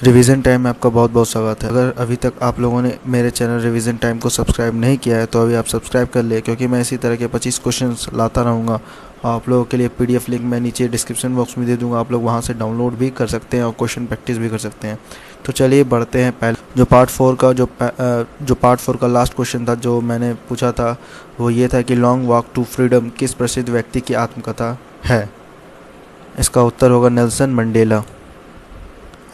Revision time में आपका बहुत बहुत स्वागत है। अगर अभी तक आप लोगों ने मेरे चैनल रिवीजन टाइम को सब्सक्राइब नहीं किया है तो अभी आप सब्सक्राइब कर ले, क्योंकि मैं इसी तरह के 25 क्वेश्चंस लाता रहूँगा। आप लोगों के लिए पीडीएफ लिंक मैं नीचे डिस्क्रिप्शन बॉक्स में दे दूँगा, आप लोग वहाँ से डाउनलोड भी कर सकते हैं और क्वेश्चन प्रैक्टिस भी कर सकते हैं। तो चलिए बढ़ते हैं। पहले जो पार्ट 4 का लास्ट क्वेश्चन था जो मैंने पूछा था वो ये था कि लॉन्ग वॉक टू फ्रीडम किस प्रसिद्ध व्यक्ति की आत्मकथा है। इसका उत्तर होगा नेल्सन मंडेला।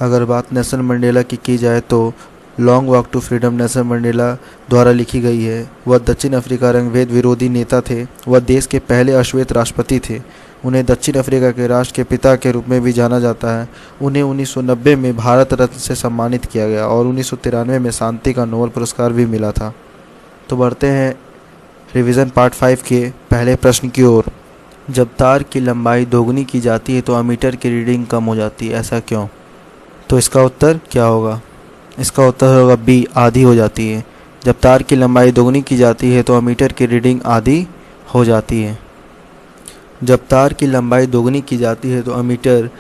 अगर बात नेल्सन मंडेला की जाए तो long walk to freedom Nelson Mandela द्वारा लिखी गई है। वह दक्षिण अफ्रीका रंगभेद विरोधी नेता थे। वह देश के पहले अश्वेत राष्ट्रपति थे। उन्हें दक्षिण अफ्रीका के राष्ट्र के पिता के रूप में भी जाना जाता है। उन्हें 1990 में भारत रत्न से सम्मानित किया गया और 1993 में शांति का नोबेल पुरस्कार भी मिला था। तो बढ़ते हैं रिवीजन पार्ट 5 के पहले प्रश्न की ओर। जब तार की लंबाई दोगुनी की जाती है तो अमीटर की रीडिंग कम हो जाती है, ऐसा क्यों? तो इसका उत्तर क्या होगा? इसका उत्तर होगा बी, आधी हो जाती है। जब तार की लंबाई दोगुनी की जाती है तो अमीटर की रीडिंग आधी हो जाती है। जब तार की लंबाई दोगुनी की जाती है तो अमीटर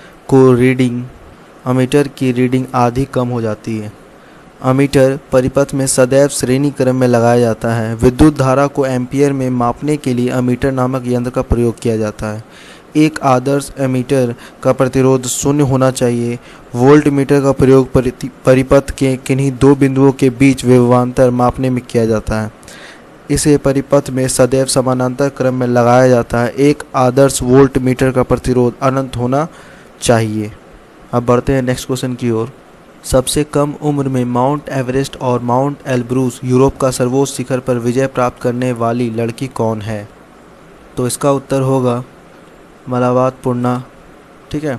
की रीडिंग आधी कम हो जाती है। अमीटर परिपथ में सदैव श्रेणी क्रम में लगाया जाता है। विद्युत धारा को एम्पियर में मापने के लिए अमीटर नामक यंत्र का प्रयोग किया जाता है। एक आदर्श एमीटर का प्रतिरोध 0 होना चाहिए। वोल्ट मीटर का प्रयोग परिपथ के किन्हीं दो बिंदुओं के बीच विभवांतर मापने में किया जाता है। इसे परिपथ में सदैव समानांतर क्रम में लगाया जाता है। एक आदर्श वोल्ट मीटर का प्रतिरोध अनंत होना चाहिए। अब बढ़ते हैं नेक्स्ट क्वेश्चन की ओर। सबसे कम उम्र में माउंट एवरेस्ट और माउंट एल्ब्रूस यूरोप का सर्वोच्च शिखर पर विजय प्राप्त करने वाली लड़की कौन है? तो इसका उत्तर होगा मलावतपूर्णा। ठीक है।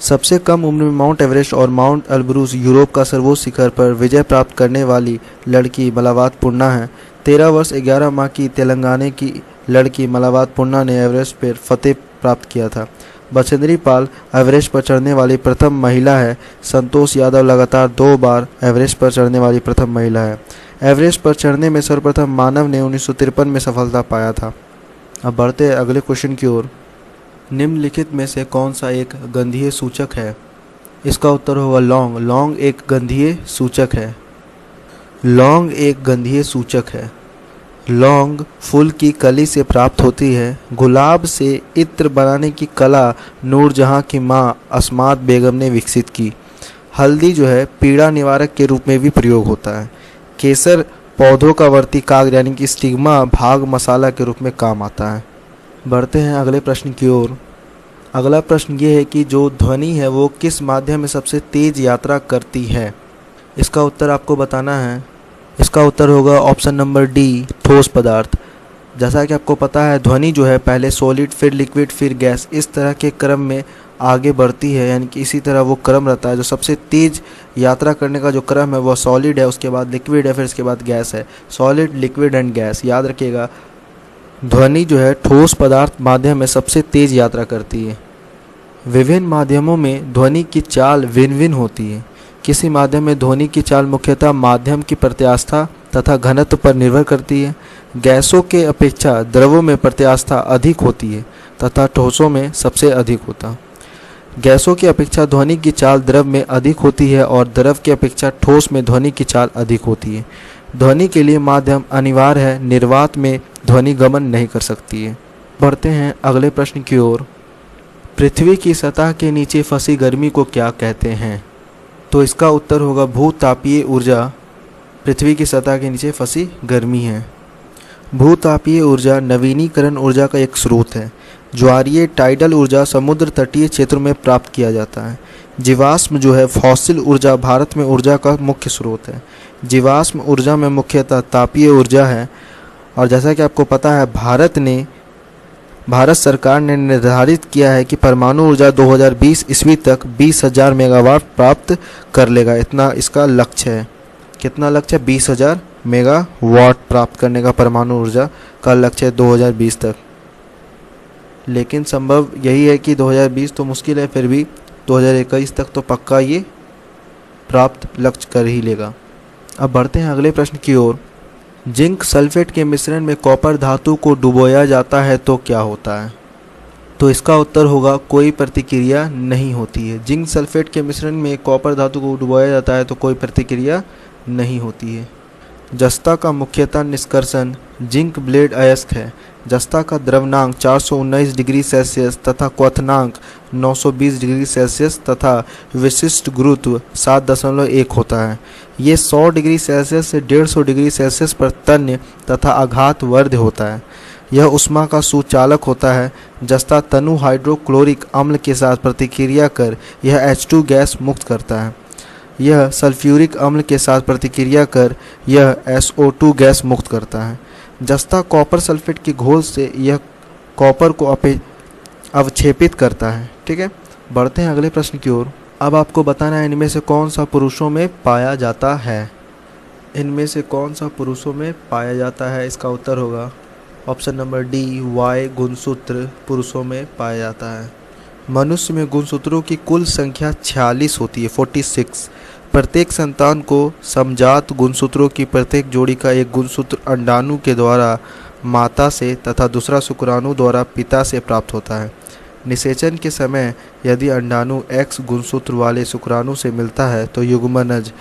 सबसे कम उम्र में माउंट एवरेस्ट और माउंट एल्ब्रूस यूरोप का सर्वोच्च शिखर पर विजय प्राप्त करने वाली लड़की मलावतपूर्णा है। 13 वर्ष 11 माह की तेलंगाना की लड़की मलावतपूर्णा ने एवरेस्ट पर फतेह प्राप्त किया था। बछेंद्री पाल एवरेस्ट पर चढ़ने वाली प्रथम महिला है। संतोष यादव लगातार 2 बार एवरेस्ट पर चढ़ने वाली प्रथम महिला है। एवरेस्ट पर चढ़ने में सर्वप्रथम मानव ने 1953 में सफलता पाया था। अब बढ़ते हैं अगले क्वेश्चन की ओर। निम्नलिखित में से कौन सा एक गंधीय सूचक है? इसका उत्तर होगा लौंग। लौंग एक गंधीय सूचक है। लौंग एक गंधीय सूचक है। लौंग फूल की कली से प्राप्त होती है। गुलाब से इत्र बनाने की कला नूरजहां की मां अस्मात बेगम ने विकसित की। हल्दी जो है पीड़ा निवारक के रूप में भी प्रयोग होता है। केसर पौधों का वर्तिकाग्र यानी कि स्टिग्मा भाग मसाला के रूप में काम आता है। बढ़ते हैं अगले प्रश्न की ओर। अगला प्रश्न ये है कि जो ध्वनि है वो किस माध्यम में सबसे तेज यात्रा करती है? इसका उत्तर आपको बताना है। इसका उत्तर होगा ऑप्शन नंबर डी, ठोस पदार्थ। जैसा कि आपको पता है ध्वनि जो है पहले सॉलिड फिर लिक्विड फिर गैस, इस तरह के क्रम में आगे बढ़ती है, यानी कि इसी तरह वो क्रम रहता है। जो सबसे तेज यात्रा करने का जो क्रम है वो सॉलिड है, उसके बाद लिक्विड है, फिर इसके बाद गैस है। सॉलिड, लिक्विड एंड गैस, याद रखिएगा। ध्वनि जो है ठोस पदार्थ माध्यम में सबसे तेज यात्रा करती है। विभिन्न माध्यमों में ध्वनि की चाल भिन्न भिन्न होती है। किसी माध्यम में ध्वनि की चाल मुख्यतः माध्यम की प्रत्यास्था तथा घनत्व पर निर्भर करती है। गैसों के अपेक्षा द्रवों में प्रत्यास्था अधिक होती है तथा ठोसों में सबसे अधिक होता है। गैसों की अपेक्षा ध्वनि की चाल द्रव में अधिक होती है और द्रव की अपेक्षा ठोस में ध्वनि की चाल अधिक होती है। ध्वनि के लिए माध्यम अनिवार्य है, निर्वात में ध्वनि गमन नहीं कर सकती है। बढ़ते हैं अगले प्रश्न की ओर। पृथ्वी की सतह के नीचे फंसी गर्मी को क्या कहते हैं? तो इसका उत्तर होगा भूतापीय ऊर्जा। पृथ्वी की सतह के नीचे फंसी गर्मी है। भूतापीय ऊर्जा नवीनीकरण ऊर्जा का एक स्रोत है। ज्वारीय टाइडल ऊर्जा समुद्र तटीय क्षेत्रों में प्राप्त किया जाता है। जीवाश्म जो है फॉसिल ऊर्जा भारत में ऊर्जा का मुख्य स्रोत है। जीवाश्म ऊर्जा में मुख्यतः तापीय ऊर्जा है। और जैसा कि आपको पता है भारत सरकार ने निर्धारित किया है कि परमाणु ऊर्जा 2020 ईस्वी तक 20,000 मेगावाट प्राप्त कर लेगा। इतना इसका लक्ष्य है। कितना लक्ष्य है? 20,000 मेगावाट प्राप्त करने का परमाणु ऊर्जा का लक्ष्य है 2020 तक। लेकिन संभव यही है कि 2020 तो मुश्किल है, फिर भी 2021 तक तो पक्का ये प्राप्त लक्ष्य कर ही लेगा। अब बढ़ते हैं अगले प्रश्न की ओर। जिंक सल्फेट के मिश्रण में कॉपर धातु को डुबोया जाता है तो क्या होता है? तो इसका उत्तर होगा कोई प्रतिक्रिया नहीं होती है। जिंक सल्फेट के मिश्रण में कॉपर धातु को डुबोया जाता है तो कोई प्रतिक्रिया नहीं होती है। जस्ता का मुख्यतः निष्कर्षण जिंक ब्लेड अयस्क है। जस्ता का द्रवनांक 419 डिग्री सेल्सियस तथा क्वथनांक 920 डिग्री सेल्सियस तथा विशिष्ट गुरुत्व 7.1 होता है। ये 100 डिग्री सेल्सियस से 150 डिग्री सेल्सियस पर तन्य तथा आघात वर्ध्य होता है। यह ऊष्मा का सुचालक होता है। जस्ता तनु हाइड्रोक्लोरिक अम्ल के साथ प्रतिक्रिया कर यह H2 गैस मुक्त करता है। यह सल्फ्यूरिक अम्ल के साथ प्रतिक्रिया कर यह SO2 गैस मुक्त करता है। जस्ता कॉपर सल्फेट के घोल से यह कॉपर को अवक्षेपित करता है। ठीक है, बढ़ते हैं अगले प्रश्न की ओर। अब आपको बताना है इनमें से कौन सा पुरुषों में पाया जाता है। इनमें से कौन सा पुरुषों में पाया जाता है, इसका उत्तर होगा ऑप्शन नंबर डी, Y गुणसूत्र पुरुषों में पाया जाता है। मनुष्य में गुणसूत्रों की कुल संख्या 46 होती है, 46। प्रत्येक संतान को समजात गुणसूत्रों की प्रत्येक जोड़ी का एक गुणसूत्र अंडाणु के द्वारा माता से तथा दूसरा शुक्राणु द्वारा पिता से प्राप्त होता है। निषेचन के समय यदि अंडाणु X गुणसूत्र वाले शुक्राणु से मिलता है तो युग्मनज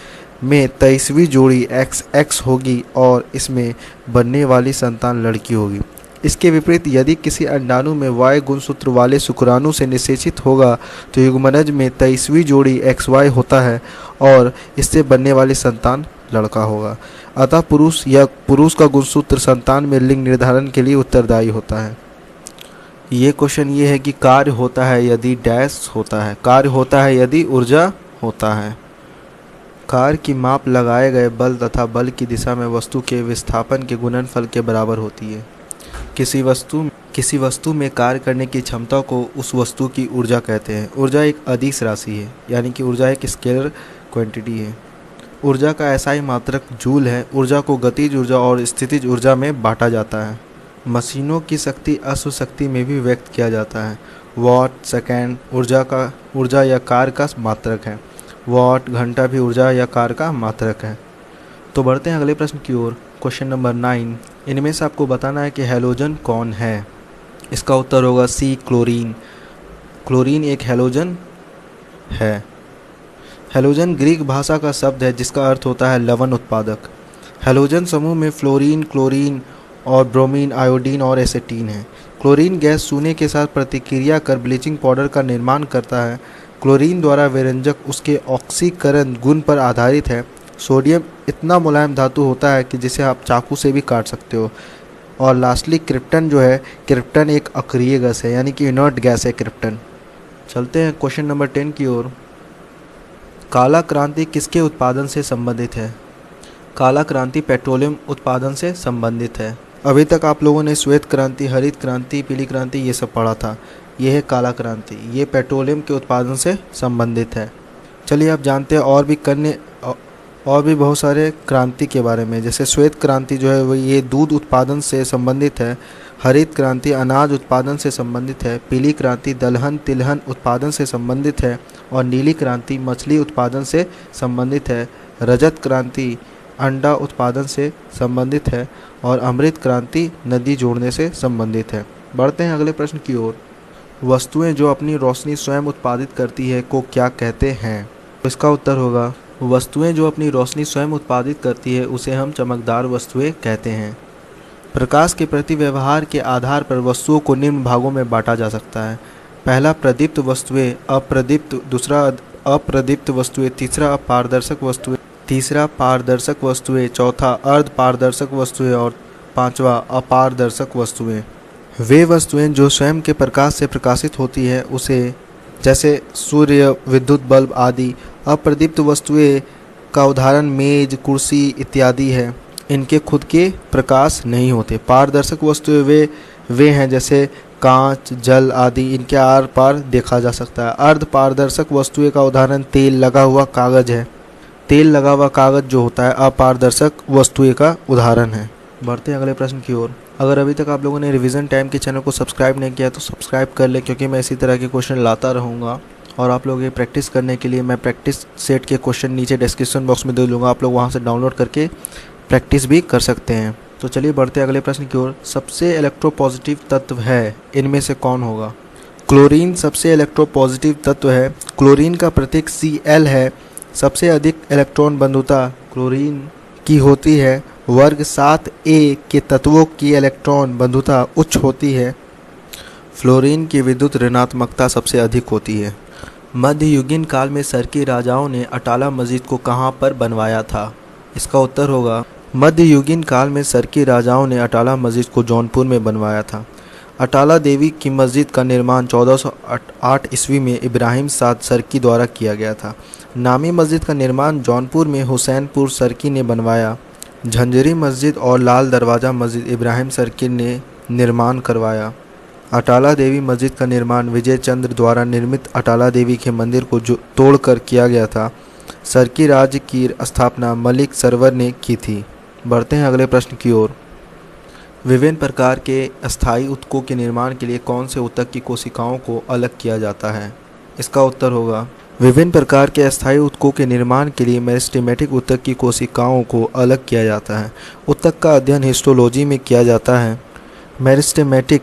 में 23वीं जोड़ी XX होगी और इसमें बनने वाली संतान लड़की होगी। इसके विपरीत यदि किसी अंडाणु में Y गुणसूत्र वाले शुक्राणु से निषेचित होगा तो युग्मनज में 23वीं जोड़ी XY होता है और इससे बनने वाली संतान लड़का होगा। अतः पुरुष का गुणसूत्र संतान में लिंग निर्धारण के लिए उत्तरदायी होता है। ये क्वेश्चन ये है कि कार्य होता है यदि डैश होता है। कार्य होता है यदि ऊर्जा होता है। कार्य की माप लगाए गए बल तथा बल की दिशा में वस्तु के विस्थापन के गुणनफल के बराबर होती है। किसी वस्तु में कार्य करने की क्षमता को उस वस्तु की ऊर्जा कहते हैं। ऊर्जा एक अदिश राशि है, यानी कि ऊर्जा एक स्केलर क्वांटिटी है। ऊर्जा का SI मात्रक जूल है। ऊर्जा को गतिज ऊर्जा और स्थितिज ऊर्जा में बांटा जाता है। मशीनों की शक्ति अश्व शक्ति में भी व्यक्त किया जाता है। वॉट सेकेंड ऊर्जा या कार्य का मात्रक है। वॉट घंटा भी ऊर्जा या कार्य का मात्रक है। तो बढ़ते हैं अगले प्रश्न की ओर। Question number 9। इनमें से आपको बताना है कि हैलोजन कौन है। इसका उत्तर होगा सी, क्लोरीन। क्लोरीन एक हैलोजन है। हैलोजन ग्रीक भाषा का शब्द है जिसका अर्थ होता है लवण उत्पादक। हैलोजन समूह में फ्लोरीन, क्लोरीन और ब्रोमीन, आयोडीन और एसेटीन है। क्लोरीन गैस चूने के साथ प्रतिक्रिया कर ब्लीचिंग पाउडर का निर्माण करता है। क्लोरीन द्वारा व्यंजक उसके ऑक्सीकरण गुण पर आधारित है। सोडियम इतना मुलायम धातु होता है कि जिसे आप चाकू से भी काट सकते हो। और लास्टली क्रिप्टन जो है, क्रिप्टन एक अक्रिय गैस है, यानी कि इनर्ट गैस है क्रिप्टन। चलते हैं क्वेश्चन नंबर 10 की ओर। काला क्रांति किसके उत्पादन से संबंधित है। काला क्रांति पेट्रोलियम उत्पादन से संबंधित है। अभी तक आप लोगों ने श्वेत क्रांति, हरित क्रांति, पीली क्रांति ये सब पढ़ा था। यह है काला क्रांति, ये पेट्रोलियम के उत्पादन से संबंधित है। चलिए आप जानते हैं और भी बहुत सारे क्रांति के बारे में। जैसे श्वेत क्रांति जो है वो ये दूध उत्पादन से संबंधित है। हरित क्रांति अनाज उत्पादन से संबंधित है। पीली क्रांति दलहन तिलहन उत्पादन से संबंधित है। और नीली क्रांति मछली उत्पादन से संबंधित है। रजत क्रांति अंडा उत्पादन से संबंधित है। और अमृत क्रांति नदी जोड़ने से संबंधित है। बढ़ते हैं अगले प्रश्न की ओर। वस्तुएं जो अपनी रोशनी स्वयं उत्पादित करती है को क्या कहते हैं। इसका उत्तर होगा वस्तुएं जो अपनी रोशनी स्वयं उत्पादित करती है उसे हम चमकदार वस्तुएं कहते हैं। प्रकाश के प्रति व्यवहार के आधार पर वस्तुओं को निम्न भागों में बांटा जा सकता है। पहला प्रदीप्त वस्तुएं, अप्रदीप्त, दूसरा अप्रदीप्त वस्तुएं, तीसरा पारदर्शक वस्तुएं, चौथा अर्ध पारदर्शक वस्तुएं और पांचवा अपारदर्शक वस्तुएं। वे वस्तुएं जो स्वयं के प्रकाश से प्रकाशित होती है उसे, जैसे सूर्य, विद्युत बल्ब आदि। अप्रदीप्त वस्तुएं का उदाहरण मेज, कुर्सी इत्यादि है। इनके खुद के प्रकाश नहीं होते। पारदर्शक वस्तुएं वे हैं जैसे कांच, जल आदि, इनके आर पार देखा जा सकता है। अर्ध पारदर्शक वस्तुएं का उदाहरण तेल लगा हुआ कागज है। तेल लगा हुआ कागज जो होता है अपारदर्शक वस्तुएं का उदाहरण है। बढ़ते हैं अगले प्रश्न की ओर। अगर अभी तक आप लोगों ने रिवीजन टाइम के चैनल को सब्सक्राइब नहीं किया तो सब्सक्राइब कर लें, क्योंकि मैं इसी तरह के क्वेश्चन लाता रहूँगा। और आप लोग ये प्रैक्टिस करने के लिए मैं प्रैक्टिस सेट के क्वेश्चन नीचे डिस्क्रिप्शन बॉक्स में दे दूँगा, आप लोग वहाँ से डाउनलोड करके प्रैक्टिस भी कर सकते हैं। तो चलिए बढ़ते हैं अगले प्रश्न की ओर। सबसे इलेक्ट्रोपॉजिटिव तत्व है, इनमें से कौन होगा। क्लोरीन सबसे इलेक्ट्रोपॉजिटिव तत्व है। क्लोरीन का प्रतीक Cl है। सबसे अधिक इलेक्ट्रॉन बंधुता क्लोरीन की होती है। वर्ग 7a के तत्वों की इलेक्ट्रॉन बंधुता उच्च होती है। फ्लोरीन की विद्युत ऋणात्मकता सबसे अधिक होती है। मध्ययुगीन काल में सरकी राजाओं ने अटाला मस्जिद को कहाँ पर बनवाया था? इसका उत्तर होगा मध्ययुगीन काल में सरकी राजाओं ने अटाला मस्जिद को जौनपुर में बनवाया था। अटाला देवी की मस्जिद का निर्माण 1408 ईस्वी में इब्राहिम साद सरकी द्वारा किया गया था। नामी मस्जिद का निर्माण जौनपुर में हुसैनपुर सरकी ने बनवाया। झंझरी मस्जिद और लाल दरवाज़ा मस्जिद इब्राहिम सरकी ने निर्माण करवाया। अटाला देवी मस्जिद का निर्माण विजय चंद्र द्वारा निर्मित अटाला देवी के मंदिर को तोड़कर किया गया था। सरकी राज्य की स्थापना मलिक सरवर ने की थी। बढ़ते हैं अगले प्रश्न की ओर। विभिन्न प्रकार के अस्थायी ऊतकों के निर्माण के लिए कौन से ऊतक की कोशिकाओं को अलग किया जाता है? इसका उत्तर होगा विभिन्न प्रकार के अस्थायी ऊतकों के निर्माण के लिए मेरिस्टेमेटिक ऊतक की कोशिकाओं को अलग किया जाता है। ऊतक का अध्ययन हिस्टोलॉजी में किया जाता है। मेरिस्टेमेटिक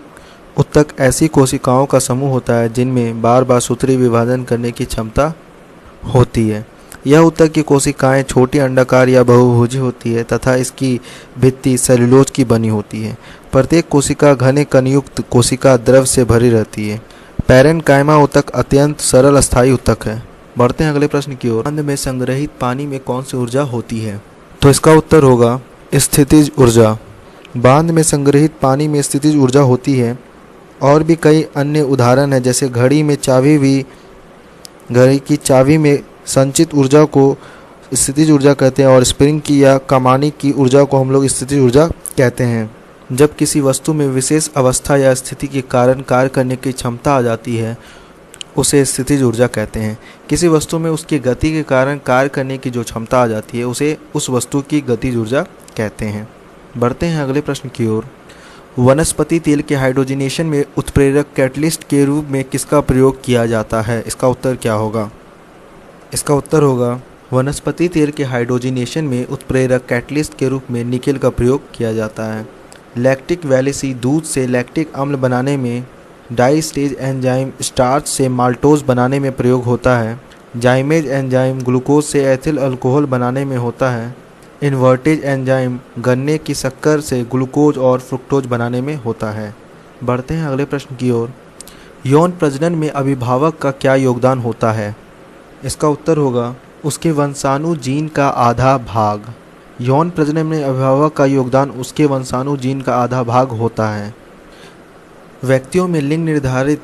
ऊतक ऐसी कोशिकाओं का समूह होता है जिनमें बार बार सूत्री विभाजन करने की क्षमता होती है। यह ऊतक की कोशिकाएं छोटी अंडाकार या बहुभुजी होती है तथा इसकी भित्ति सेलुलोज की बनी होती है। प्रत्येक कोशिका घने कणयुक्त कोशिका द्रव से भरी रहती है। पैरेन्काइमा ऊतक अत्यंत सरल अस्थायी ऊतक है। बढ़ते हैं अगले प्रश्न की ओर। बांध में संग्रहित पानी में कौन सी ऊर्जा होती है? तो इसका उत्तर होगा स्थितिज ऊर्जा। बांध में संग्रहित पानी में स्थितिज ऊर्जा होती है। और भी कई अन्य उदाहरण है, जैसे घड़ी की चाबी में संचित ऊर्जा को स्थितिज ऊर्जा कहते हैं और स्प्रिंग की या कमानी की ऊर्जा को हम लोग स्थितिज ऊर्जा कहते हैं। जब किसी वस्तु में विशेष अवस्था या स्थिति के कारण कार्य करने की क्षमता आ जाती है उसे स्थितिज ऊर्जा कहते हैं। किसी वस्तु में उसकी गति के कारण कार्य करने की जो क्षमता आ जाती है उसे उस वस्तु की गतिज ऊर्जा कहते हैं। बढ़ते हैं अगले प्रश्न की ओर। वनस्पति तेल के हाइड्रोजनेशन में उत्प्रेरक कैटलिस्ट के रूप में किसका प्रयोग किया जाता है? इसका उत्तर क्या होगा? इसका उत्तर होगा वनस्पति तेल के हाइड्रोजनेशन में उत्प्रेरक कैटलिस्ट के रूप में निकेल का प्रयोग किया जाता है। लैक्टिक वैलिसी दूध से लैक्टिक अम्ल बनाने में, डाई स्टेज एंजाइम स्टार्च से माल्टोज बनाने में प्रयोग होता है। जाइमेज एंजाइम ग्लूकोज से एथिल अल्कोहल बनाने में होता है। इन्वर्टेज एंजाइम गन्ने की शक्कर से ग्लूकोज और फ्रुक्टोज बनाने में होता है। बढ़ते हैं अगले प्रश्न की ओर। यौन प्रजनन में अभिभावक का क्या योगदान होता है? इसका उत्तर होगा उसके वंशाणु जीन का आधा भाग। यौन प्रजनन में अभिभावक का योगदान उसके वंशाणु जीन का आधा भाग होता है। व्यक्तियों में लिंग निर्धारित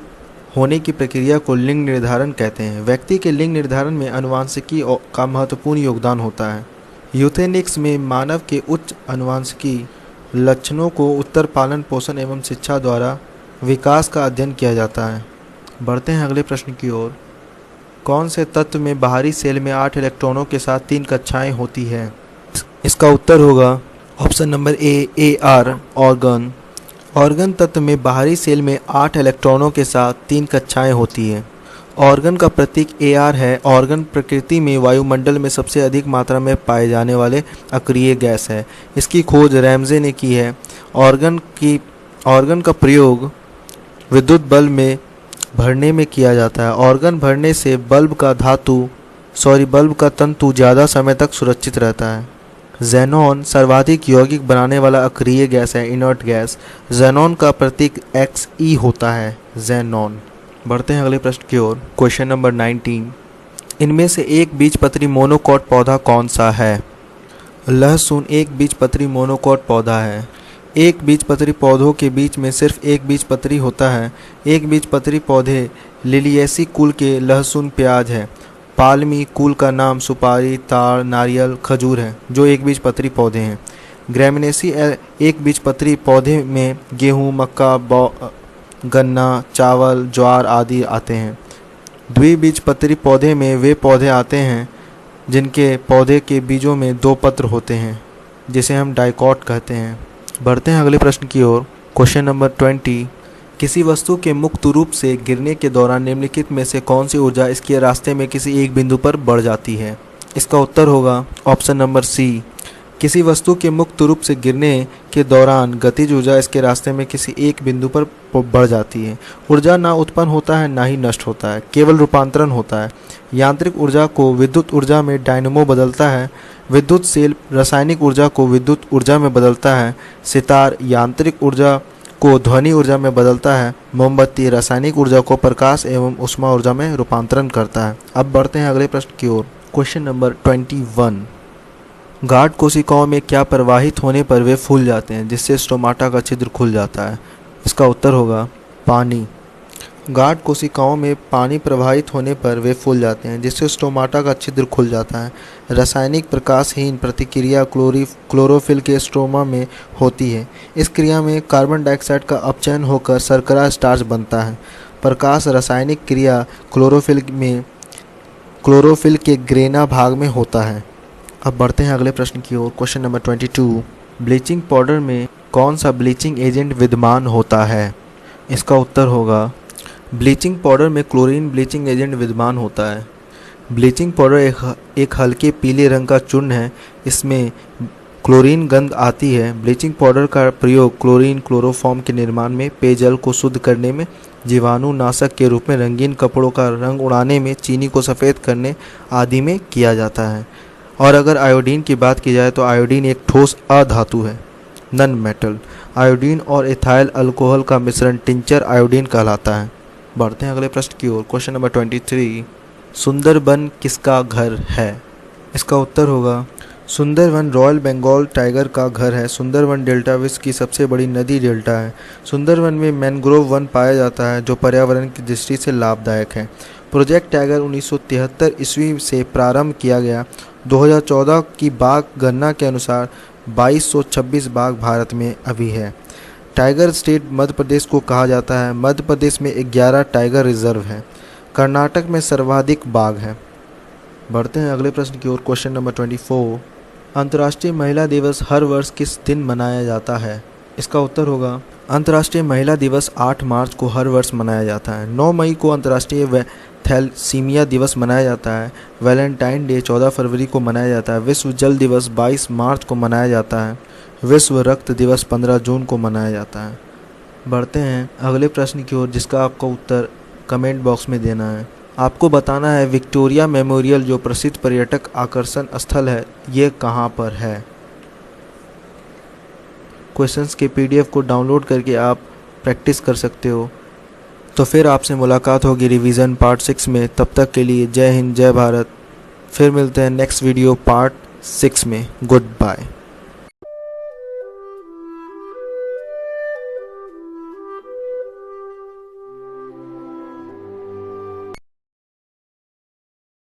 होने की प्रक्रिया को लिंग निर्धारण कहते हैं। व्यक्ति के लिंग निर्धारण में आनुवांशिकी का महत्वपूर्ण योगदान होता है। यूथेनिक्स में मानव के उच्च आनुवांशिकी लक्षणों को उत्तर पालन पोषण एवं शिक्षा द्वारा विकास का अध्ययन किया जाता है। बढ़ते हैं अगले प्रश्न की ओर। कौन से तत्व में बाहरी सेल में 8 इलेक्ट्रॉनों के साथ 3 कक्षाएं होती है? इसका उत्तर होगा option number A R organ. Organ तत्व में बाहरी सेल में 8 इलेक्ट्रॉनों के साथ 3 कक्षाएं होती है। ऑर्गन का प्रतीक AR है। ऑर्गन प्रकृति में वायुमंडल में सबसे अधिक मात्रा में पाए जाने वाले अक्रिय गैस है। इसकी खोज रैमजे ने की है। ऑर्गन का प्रयोग विद्युत बल्ब में भरने में किया जाता है। ऑर्गन भरने से बल्ब का तंतु ज़्यादा समय तक सुरक्षित रहता है। ज़ेनॉन सर्वाधिक यौगिक बनाने वाला अक्रिय गैस है, इनर्ट गैस। ज़ेनॉन का प्रतीक Xe होता है, ज़ेनॉन। बढ़ते हैं अगले प्रश्न की ओर। Question number 19। इनमें से एक बीजपत्री मोनोकॉट पौधा कौन सा है? लहसुन एक बीजपत्री मोनोकॉट पौधा है। एक बीजपत्री पौधों के बीच में सिर्फ एक बीजपत्री होता है। एक बीजपत्री पौधे लिलिएसी कुल के लहसुन प्याज है। पाल्मी कुल का नाम सुपारी, ताड़, नारियल, खजूर है जो एक बीजपत्री पौधे हैं। ग्रैमिनेसी एक बीजपत्री पौधे में गेहूँ, मक्का, गन्ना, चावल, ज्वार आदि आते हैं। द्विबीजपत्री पौधे में वे पौधे आते हैं जिनके पौधे के बीजों में 2 पत्र होते हैं जिसे हम डाइकॉट कहते हैं। बढ़ते हैं अगले प्रश्न की ओर। Question number 20। किसी वस्तु के मुक्त रूप से गिरने के दौरान निम्नलिखित में से कौन सी ऊर्जा इसके रास्ते में किसी एक बिंदु पर बढ़ जाती है? इसका उत्तर होगा ऑप्शन नंबर सी, किसी वस्तु के मुक्त रूप से गिरने के दौरान गतिज ऊर्जा इसके रास्ते में किसी एक बिंदु पर बढ़ जाती है। ऊर्जा ना उत्पन्न होता है ना ही नष्ट होता है, केवल रूपांतरण होता है। यांत्रिक ऊर्जा को विद्युत ऊर्जा में डायनेमो बदलता है। विद्युत सेल रासायनिक ऊर्जा को विद्युत ऊर्जा में बदलता है। सितार यांत्रिक ऊर्जा को ध्वनि ऊर्जा में बदलता है। मोमबत्ती रासायनिक ऊर्जा को प्रकाश एवं ऊष्मा ऊर्जा में रूपांतरण करता है। अब बढ़ते हैं अगले प्रश्न की ओर। Question number 21। गाढ़ कोशिकाओं में क्या प्रवाहित होने पर वे फूल जाते हैं जिससे स्टोमाटा का छिद्र खुल जाता है? इसका उत्तर होगा पानी। गाढ़ कोशिकाओं में पानी प्रवाहित होने पर वे फूल जाते हैं जिससे स्टोमाटा का छिद्र खुल जाता है। रासायनिक प्रकाशहीन प्रतिक्रिया क्लोरोफिल के स्ट्रोमा में होती है। इस क्रिया में कार्बन डाइऑक्साइड का अपचयन होकर शर्करा स्टार्च बनता है। प्रकाश रासायनिक क्रिया क्लोरोफिल के ग्रेना भाग में होता है। अब बढ़ते हैं अगले प्रश्न की ओर। Question number 22। ब्लीचिंग पाउडर में कौन सा ब्लीचिंग एजेंट विद्यमान होता है? इसका उत्तर होगा ब्लीचिंग पाउडर में क्लोरीन ब्लीचिंग एजेंट विद्यमान होता है। ब्लीचिंग पाउडर एक हल्के पीले रंग का चूर्ण है। इसमें क्लोरीन गंध आती है। ब्लीचिंग पाउडर का प्रयोग क्लोरीन क्लोरोफॉर्म के निर्माण में, पेयजल को शुद्ध करने में, जीवाणुनाशक के रूप में, रंगीन कपड़ों का रंग उड़ाने में, चीनी को सफ़ेद करने आदि में किया जाता है। और अगर आयोडीन की बात की जाए तो आयोडीन एक ठोस अधातु है, नन मेटल। आयोडीन और एथाइल अल्कोहल का मिश्रण टिंचर आयोडीन कहलाता है। बढ़ते हैं अगले प्रश्न की ओर। Question number 23। सुंदरबन किसका घर है? इसका उत्तर होगा सुंदरबन रॉयल बंगाल टाइगर का घर है। सुंदरबन डेल्टा विश्व की सबसे बड़ी नदी डेल्टा है। सुंदरबन में मैंग्रोव वन पाया जाता है जो पर्यावरण की दृष्टि से लाभदायक है। प्रोजेक्ट टाइगर 1973 ईस्वी से प्रारंभ किया गया। 2014 की बाघ गणना के अनुसार 2226 बाघ भारत में अभी है। टाइगर स्टेट मध्य प्रदेश को कहा जाता है। मध्य प्रदेश में 11 टाइगर रिजर्व है। कर्नाटक में सर्वाधिक बाघ है। बढ़ते हैं अगले प्रश्न की ओर। Question number 24। अंतर्राष्ट्रीय महिला दिवस हर वर्ष किस दिन मनाया जाता है? इसका उत्तर होगा अंतर्राष्ट्रीय महिला दिवस 8 मार्च को हर वर्ष मनाया जाता है। 9 मई को अंतर्राष्ट्रीय थैलेसीमिया दिवस मनाया जाता है। वैलेंटाइन डे 14 फरवरी को मनाया जाता है। विश्व जल दिवस 22 मार्च को मनाया जाता है। विश्व रक्त दिवस 15 जून को मनाया जाता है। बढ़ते हैं अगले प्रश्न की ओर जिसका आपका उत्तर कमेंट बॉक्स में देना है। आपको बताना है विक्टोरिया मेमोरियल जो प्रसिद्ध पर्यटक आकर्षण स्थल है ये कहाँ पर है? क्वेश्चंस के PDF को डाउनलोड करके आप प्रैक्टिस कर सकते हो। तो फिर आपसे मुलाकात होगी रिवीजन पार्ट 6 में। तब तक के लिए जय हिंद, जय भारत। फिर मिलते हैं नेक्स्ट वीडियो पार्ट 6 में। Good bye.